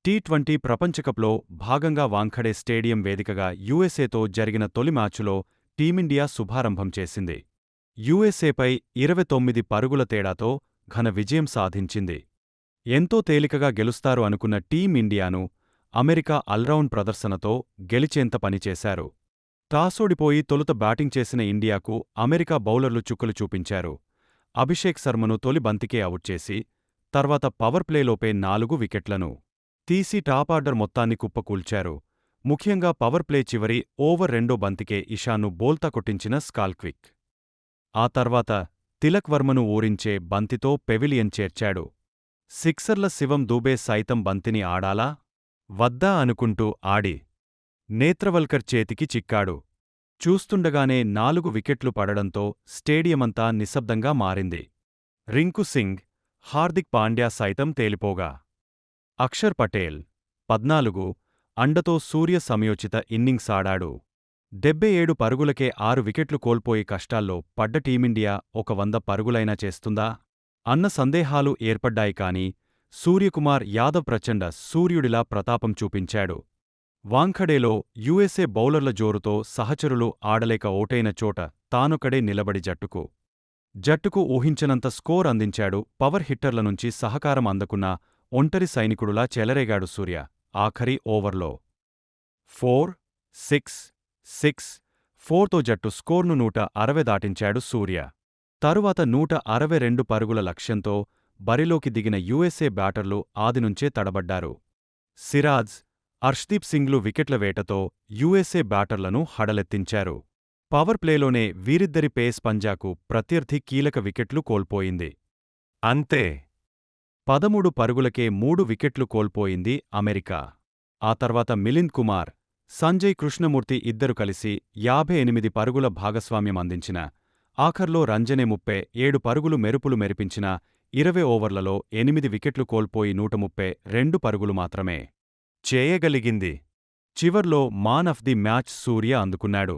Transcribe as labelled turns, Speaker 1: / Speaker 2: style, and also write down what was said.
Speaker 1: T20 ప్రపంచకప్లో భాగంగా Wankhede stadium వేదికగా యూఎస్ఏతో జరిగిన తొలి మ్యాచులో టీమిండియా శుభారంభం చేసింది. యూఎస్ఏపై 29 పరుగుల తేడాతో ఘన విజయం సాధించింది. ఎంతో తేలికగా గెలుస్తారు అనుకున్న టీమిండియాను అమెరికా ఆల్రౌండ్ ప్రదర్శనతో గెలిచేంత పనిచేశారు. టాసోడిపోయి తొలుత బ్యాటింగ్ చేసిన ఇండియాకు అమెరికా బౌలర్లు చుక్కలు చూపించారు. అభిషేక్ శర్మను తొలి బంతికే అవుట్ చేసి తర్వాత పవర్ ప్లేలోపే 4 వికెట్లను తీసి టాపార్డర్ మొత్తాన్ని కుప్పకూల్చారు. ముఖ్యంగా పవర్ ప్లే చివరి ఓవర్ రెండో బంతికే ఇషాన్ను బోల్తా కొట్టించిన స్కాల్క్విక్. ఆ తర్వాత తిలక్ వర్మను ఊరించే బంతితో పెవిలియన్ చేర్చాడు. సిక్సర్ల శివం దూబే సైతం బంతిని ఆడాలా వద్దా అనుకుంటూ ఆడి నేత్రవల్కర్ చేతికి చిక్కాడు. చూస్తుండగానే 4 వికెట్లు పడడంతో స్టేడియమంతా నిశ్శబ్దంగా మారింది. రింకు సింగ్, హార్దిక్ పాండ్యా సైతం తేలిపోగా అక్షర్ పటేల్ 14 అండతో సూర్య సమయోచిత ఇన్నింగ్స్ ఆడాడు. 77 పరుగులకే 6 వికెట్లు కోల్పోయి కష్టాల్లో పడ్డ టీమిండియా ఒక 100 పరుగులైనా చేస్తుందా అన్న సందేహాలు ఏర్పడ్డాయి. కానీ సూర్యకుమార్ యాదవ్ ప్రచండ సూర్యుడిలా ప్రతాపం చూపించాడు. వాంఖడేలో యూఎస్ఏ బౌలర్ల జోరుతో సహచరులు ఆడలేక ఓటైన చోట తానొకడే నిలబడి జట్టుకు ఊహించనంత స్కోర్ అందించాడు. పవర్ హిట్టర్ల నుంచి సహకారం అందకున్నా ఒంటరి సైనికుడులా చెలరేగాడు సూర్య. ఆఖరి ఓవర్లో 4-6-6-4తో జట్టు స్కోర్ను 160 దాటించాడు సూర్య. తరువాత 162 పరుగుల లక్ష్యంతో బరిలోకి దిగిన యూఎస్ఏ బ్యాటర్లు ఆదినుంచే తడబడ్డారు. సిరాజ్, అర్ష్దీప్ సింగ్లు వికెట్ల వేటతో యూఎస్ఏ బ్యాటర్లను హడలెత్తించారు. పవర్ ప్లేలోనే వీరిద్దరి పేస్ పంజాకు ప్రత్యర్థి కీలక వికెట్లు కోల్పోయింది. అంతే 13 పరుగులకే 3 వికెట్లు కోల్పోయింది అమెరికా. ఆ తర్వాత మిలింద్ కుమార్, సంజయ్ కృష్ణమూర్తి ఇద్దరు కలిసి 58 పరుగుల భాగస్వామ్యం అందించిన ఆఖర్లో రంజనే 37 పరుగులు మెరుపులు మెరిపించిన 20 ఓవర్లలో 8 వికెట్లు కోల్పోయి 132 పరుగులు మాత్రమే చేయగలిగింది. చివర్లో మాన్ ఆఫ్ ది మ్యాచ్ సూర్య అందుకున్నాడు.